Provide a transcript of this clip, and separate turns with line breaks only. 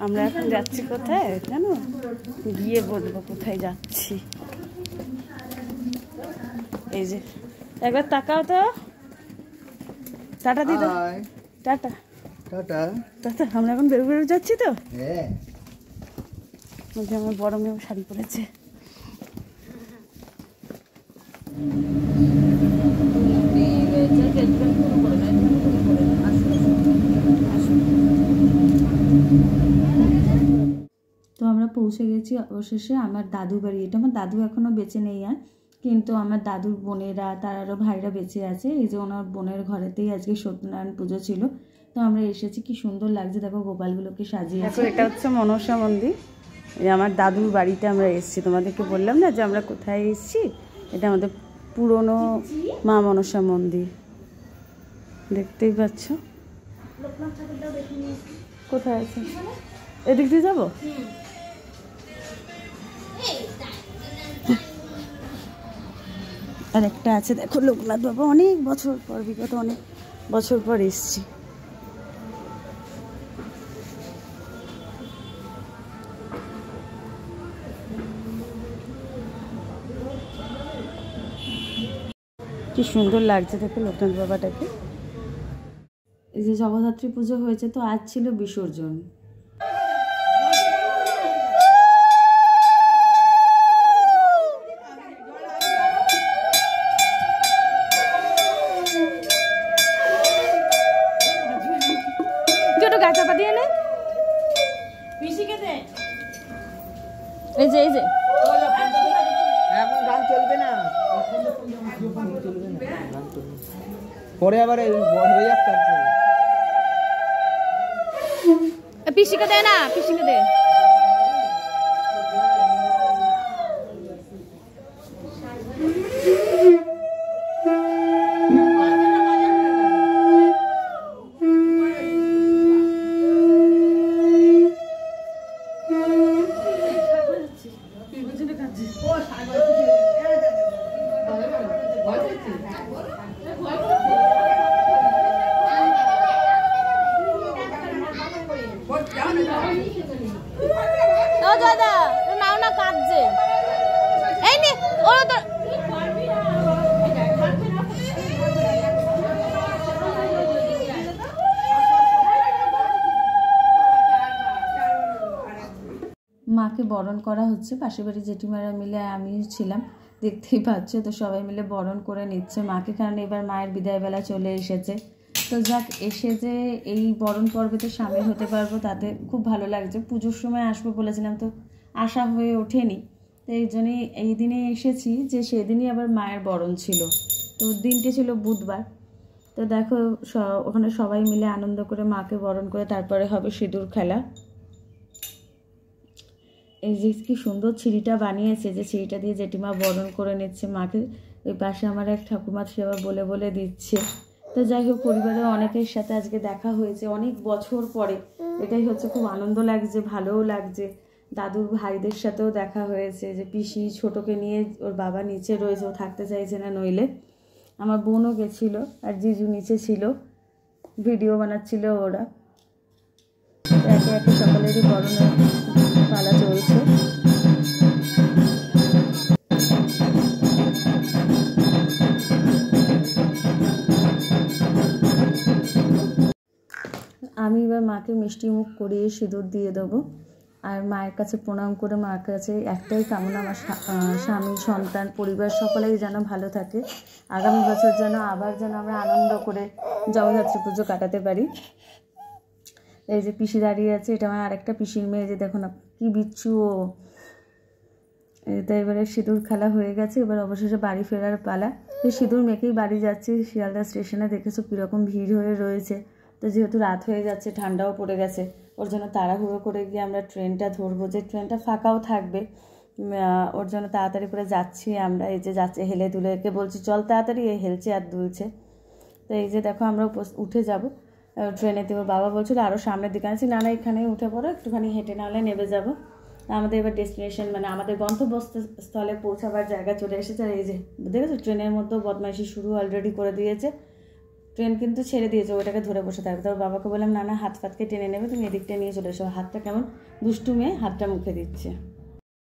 আমরা এখন যাচ্ছি কোথায় জানো, গিয়ে বলবো কোথায় যাচ্ছি। এই যে একবার তাকাও তো, টাটা দিদা, টাটা টাটা টাটা। আমরা এখন বেরো বেরো যাচ্ছি তো। আমার বড় মেয়েও শাড়ি পরেছে। তো আমরা পৌঁছে গেছি অবশেষে আমার দাদু বাড়ি। এটা আমার দাদু এখনও বেঁচে নেই আর, কিন্তু আমার দাদুর বোনেরা তার আরও ভাইরা বেঁচে আছে। এই যে ওনার বোনের ঘরেতেই আজকে সত্যনারায়ণ পুজো ছিল। তো আমরা এসেছি, কি সুন্দর লাগছে দেখো, গোপালগুলোকে সাজিয়েছে। এটা হচ্ছে মনসা মন্দির। এই আমার দাদুর বাড়িতে আমরা এসেছি, তোমাদেরকে বললাম না যে আমরা কোথায় এসেছি। এটা আমাদের পুরনো মা মনসা মন্দির, দেখতেই পাচ্ছ। কোথায় আছে, এদিক দিয়ে যাবো? আর একটা আছে দেখো লোকনাথ বাবা, অনেক বছর পর, বিগত অনেক বছর পর এসছি। কি সুন্দর লাগছে দেখো লোকনাথ বাবাটাকে। এই যে জগদ্ধাত্রী পুজো হয়েছে, তো আজ ছিল বিসর্জন। চাপা দিয়ে নে, এই যে এই যে
এখন গান চলবে না, পরে আবার হয়ে যাক। তারপরে
পিসিকে দে না, পিসিকে দে। মাকে বরণ করা হচ্ছে, পাশের বাড়ি জেঠিমারা মিলে আমিও ছিলাম, দেখতেই পাচ্ছ। তো সবাই মিলে বরণ করে নিচ্ছে মাকে, কারণ এবার মায়ের বিদায়বেলা চলে এসেছে। তো যাক, এসে যে এই বরণ পর্বেতে সামিল হতে পারবো তাতে খুব ভালো লাগছে। পুজোর সময় আসবো বলেছিলাম, তো আসা হয়ে ওঠেনি। তো এই জন্যই এই দিনে এসেছি, যে সেদিনই আবার মায়ের বরণ ছিল। তো দিনটি ছিল বুধবার। তো দেখো ওখানে সবাই মিলে আনন্দ করে মাকে বরণ করে তারপরে হবে সিঁদুর খেলা। এই যে কি সুন্দর ছিঁড়িটা বানিয়েছে, যে ছিঁড়িটা দিয়ে জেঠিমা বরণ করে নিচ্ছে মাকে। ওই পাশে আমার এক ঠাকুমা সেবা বলে বলে দিচ্ছে। তো যাই হোক, পরিবারের অনেকের সাথে আজকে দেখা হয়েছে অনেক বছর পরে, এটাই হচ্ছে খুব আনন্দ লাগছে, ভালোও লাগছে। দাদুর ভাইদের সাথেও দেখা হয়েছে, যে পিসি ছোটোকে নিয়ে, ওর বাবা নিচে রয়েছে, ও থাকতে চাইছে না নইলে। আমার বোনও গেছিলো, আর জিজু নিচে ছিল, ভিডিও বানাচ্ছিল ওরা। একে একে সকলেরই বরণের পালা চলছে। আমি এবার মাকে মিষ্টি মুখ করিয়ে সিঁদুর দিয়ে দেবো। আর মায়ের কাছে প্রণাম করে মার কাছে একটাই কামনা, আমার স্বামী, সন্তান, পরিবার সকলেই যেন ভালো থাকে। আগামী বছর যেন আবার আমরা আনন্দ করে জগদ্ধাত্রী পুজো কাটাতে পারি। এই যে পিসি দাঁড়িয়ে আছে, এটা আমার আরেকটা পিসির মেয়ে, যে দেখো না কি বিচ্ছু ও। এটা এবারে সিঁদুর খেলা হয়ে গেছে, এবার অবশেষে বাড়ি ফেরার পালা। এই সিঁদুর মেখেই বাড়ি যাচ্ছি। শিয়ালদা স্টেশনে দেখেছো কীরকম ভিড় হয়ে রয়েছে। তো যেহেতু রাত হয়ে যাচ্ছে, ঠান্ডাও পড়ে গেছে, ওর জন্য তাড়াহুড়ো করে গিয়ে আমরা ট্রেনটা ধরবো, যে ট্রেনটা ফাঁকাও থাকবে। ওর জন্য তাড়াতাড়ি করে যাচ্ছি আমরা। এই যে যাচ্ছে হেলে দুলে, একে বলছি চল তাড়াতাড়ি, এ হেলছে আর দুলছে। তো এই যে দেখো আমরা উঠে যাব ট্রেনেতে। ওর বাবা বলছিল আরও সামনের দিকে আছি, না না এখানেই উঠে পড়ো, একটুখানি হেঁটে নাহলে নেমে যাবো। আমাদের এবার ডেস্টিনেশন মানে আমাদের গন্তব্যস্থলে পৌঁছাবার জায়গা চলে এসেছে। আর এই যে দেখেছো ট্রেনের মধ্যেও বদমাইশি শুরু অলরেডি করে দিয়েছে। ট্রেন কিন্তু ছেড়ে দিয়েছে, ওটাকে ধরে বসে থাকবে। তোর বাবাকে বললাম না না হাত ফাতকে টেনে নেবে, তুমি এদিকটা নিয়ে চলে এসো। হাতটা কেমন দুষ্টু মেয়ে, হাতটা মুখে দিচ্ছে।